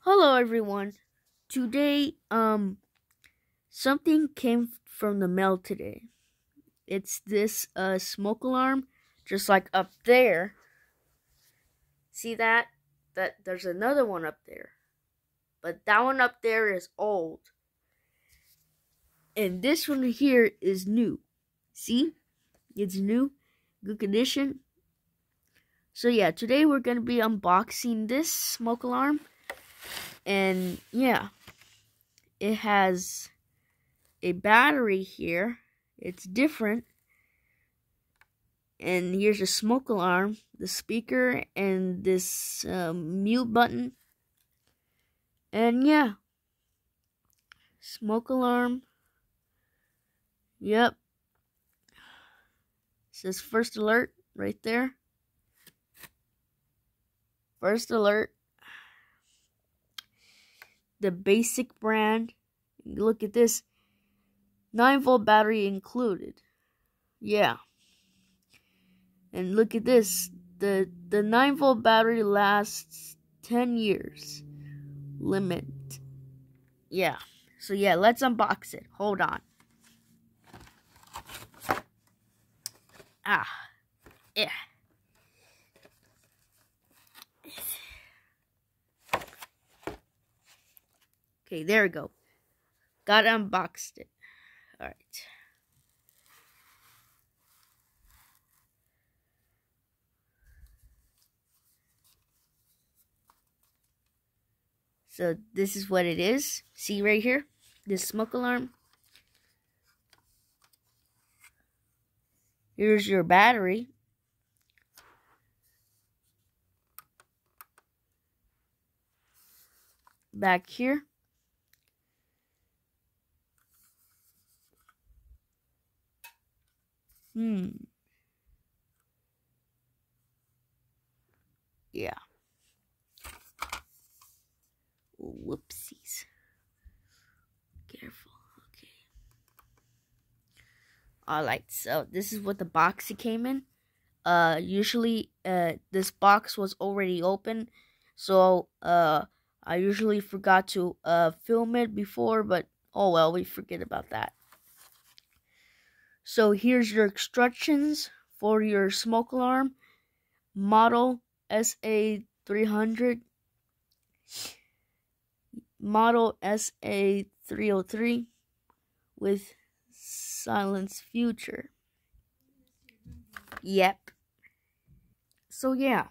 Hello everyone. Today, something came from the mail today. It's this smoke alarm, just like up there. See that? There's another one up there. But that one up there is old. And this one here is new. See? It's new, good condition. So yeah, today we're gonna be unboxing this smoke alarm. And yeah, it has a battery here. It's different. And here's a smoke alarm, the speaker, and this mute button. And yeah, smoke alarm. Yep. It says first alert right there. First alert. The basic brand. Look at this. 9-volt battery included. Yeah. And look at this. The 9-volt battery lasts 10 years. Limit. Yeah. So yeah, let's unbox it. Hold on. Yeah. Okay, there we go. Got unboxed it. Alright. So this is what it is. See right here? This smoke alarm. Here's your battery. Back here. Yeah. Whoopsies. Careful. Okay. Alright, so this is what the box it came in. Usually, this box was already open. So, I usually forgot to, film it before, but oh well, we forget about that. So here's your instructions for your smoke alarm. Model SA300. Model SA303 with silence future. Yep. So yeah.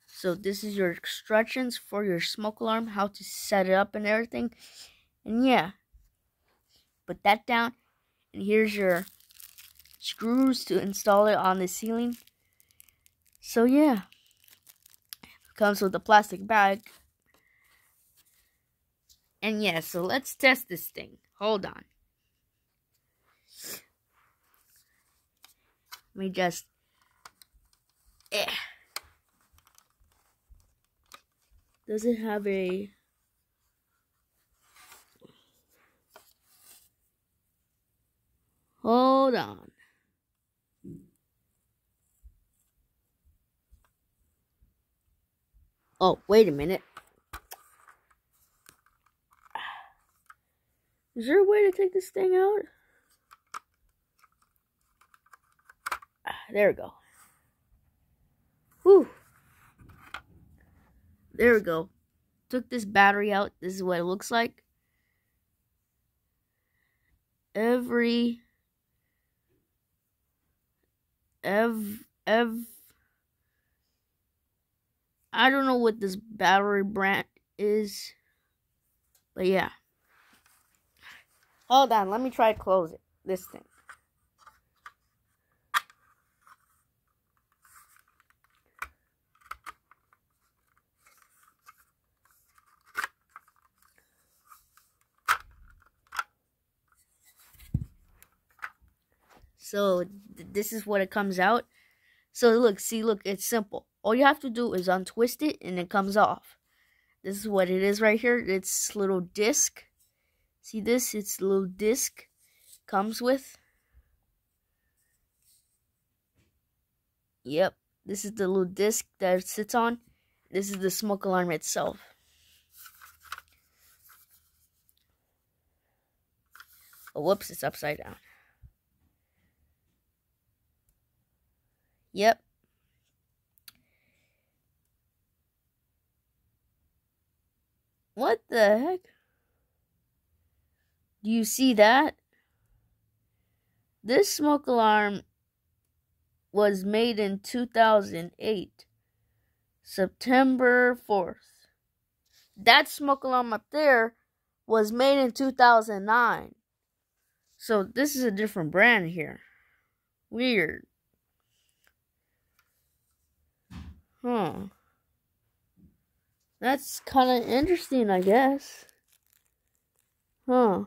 So this is your instructions for your smoke alarm, how to set it up and everything. And yeah. Put that down. And here's your screws to install it on the ceiling. So yeah. Comes with a plastic bag. And yeah, so let's test this thing. Hold on. Let me just... Does it have a... Hold on. Oh, wait a minute. Is there a way to take this thing out? There we go. Whew. There we go. Took this battery out. This is what it looks like. I don't know what this battery brand is. But yeah. Hold on, let me try to close it. This thing. So this is what it comes out. So look, it's simple. All you have to do is untwist it and it comes off. This is what it is right here. It's little disc. See this? It's a little disc comes with. Yep. This is the little disc that it sits on. This is the smoke alarm itself. Oh, whoops, it's upside down. Yep. What the heck? Do you see that? This smoke alarm was made in 2008, September 4th. That smoke alarm up there was made in 2009. So this is a different brand here. Weird. Huh. That's kind of interesting, I guess. Huh.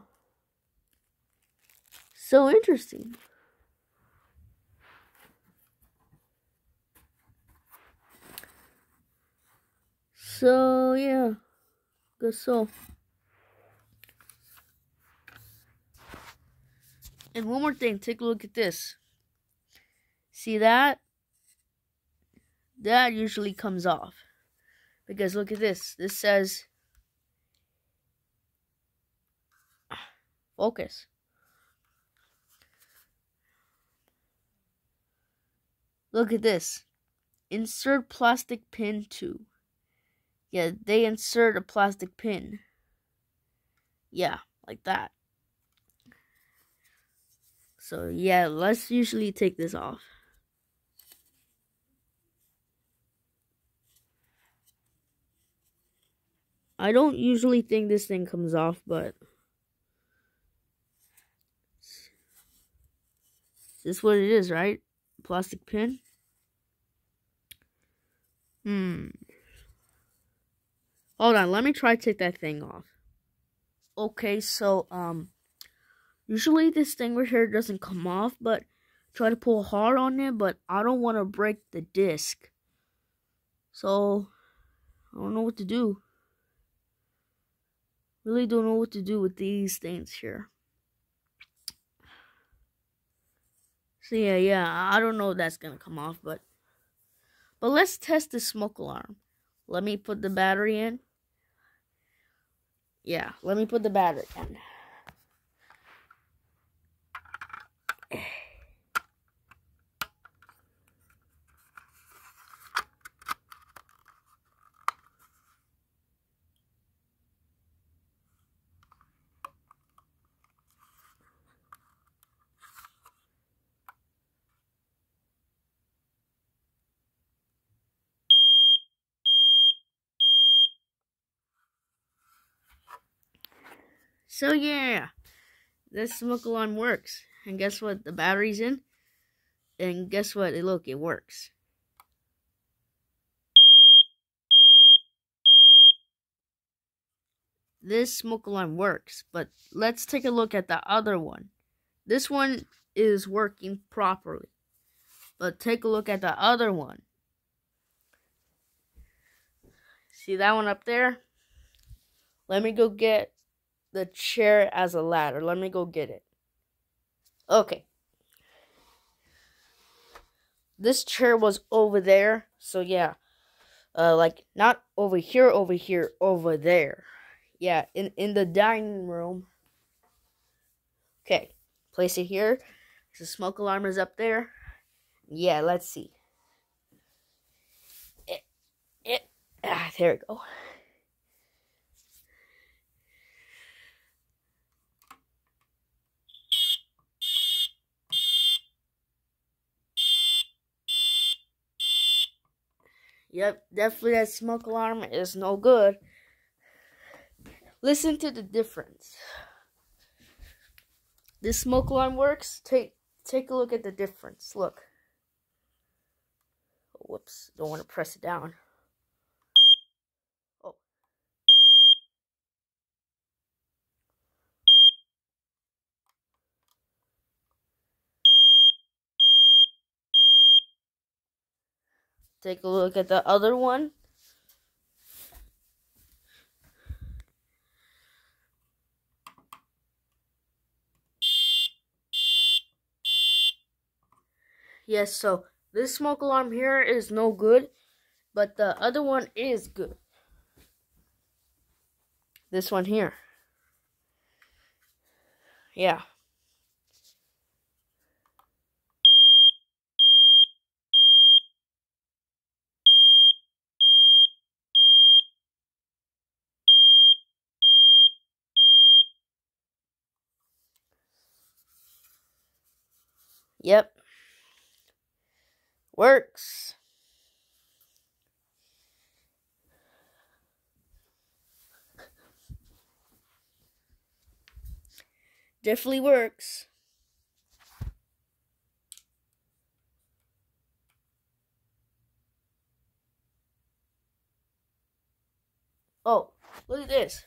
So interesting. So, yeah. Guess so. And one more thing. Take a look at this. See that? That usually comes off. Because look at this. This says focus. Look at this. Insert plastic pin to. Yeah, they insert a plastic pin. Yeah, like that. So yeah, let's usually take this off. I don't usually think this thing comes off, but this is what it is, right? Plastic pin. Hold on, let me try to take that thing off. Okay, so usually this thing right here doesn't come off, but try to pull hard on it, but I don't want to break the disc. So I don't know what to do. Really don't know what to do with these things here. So yeah, I don't know if that's gonna come off, but let's test the smoke alarm. Let me put the battery in. Yeah, let me put the battery in. So yeah, this smoke alarm works. And guess what? The battery's in. And guess what? Look, it works. This smoke alarm works, but let's take a look at the other one. This one is working properly, but take a look at the other one. See that one up there? Let me go get the chair as a ladder. Let me go get it. Okay. This chair was over there, so yeah. Like, not over here, over there. Yeah, in the dining room. Okay, place it here. The smoke alarm is up there. Yeah, let's see. There we go. Yep, definitely that smoke alarm is no good. Listen to the difference. This smoke alarm works. Take a look at the difference. Look. Oh, whoops, don't want to press it down. Oh. Take a look at the other one. Yes, so this smoke alarm here is no good, but the other one is good. This one here. Yeah, Yep. Works. Definitely works. Oh, look at this.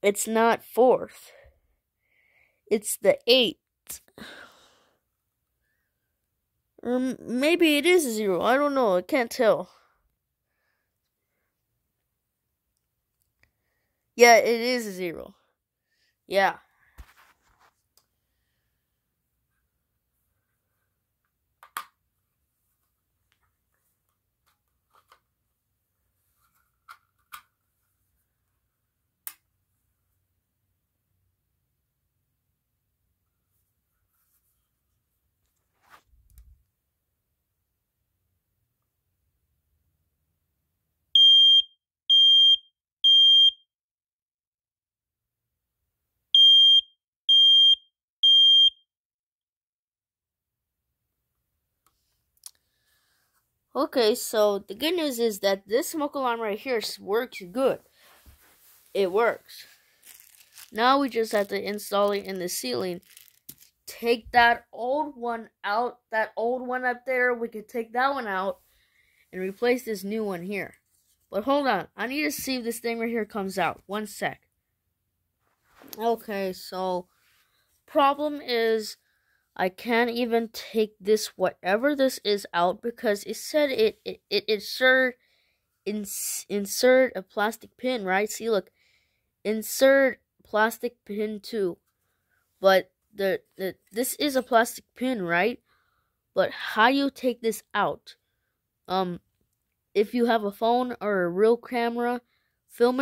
It's not 4th. It's the 8th. Or maybe it is a 0. I don't know. I can't tell. Yeah, it is a 0. Yeah. Okay, so the good news is that this smoke alarm right here works good. It works. Now we just have to install it in the ceiling. Take that old one out. That old one up there, we could take that one out and replace this new one here. But hold on. I need to see if this thing right here comes out. One sec. Okay, so problem is I can't even take this, whatever this is, out because it said it insert a plastic pin, right? See, look, insert plastic pin 2. But this is a plastic pin, right? But how do you take this out? If you have a phone or a real camera, film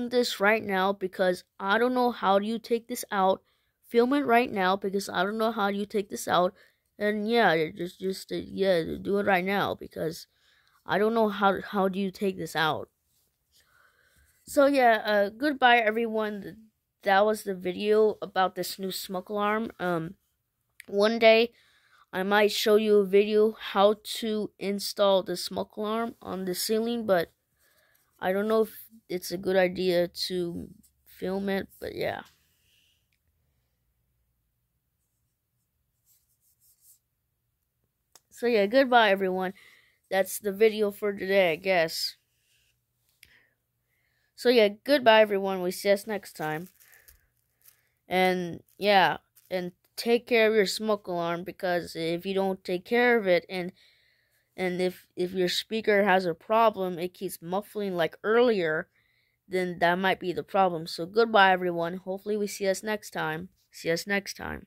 this right now because I don't know how do you take this out. Film it right now because I don't know how you take this out. And yeah, just do it right now because I don't know how do you take this out. So yeah, goodbye everyone. That was the video about this new smoke alarm. One day I might show you a video how to install the smoke alarm on the ceiling, but I don't know if it's a good idea to film it, but yeah. So yeah, goodbye everyone. That's the video for today, I guess. So yeah, goodbye everyone. We see us next time. And yeah, and take care of your smoke alarm because if you don't take care of it and if your speaker has a problem, it keeps muffling like earlier, then that might be the problem. So goodbye everyone. Hopefully we see us next time. See us next time.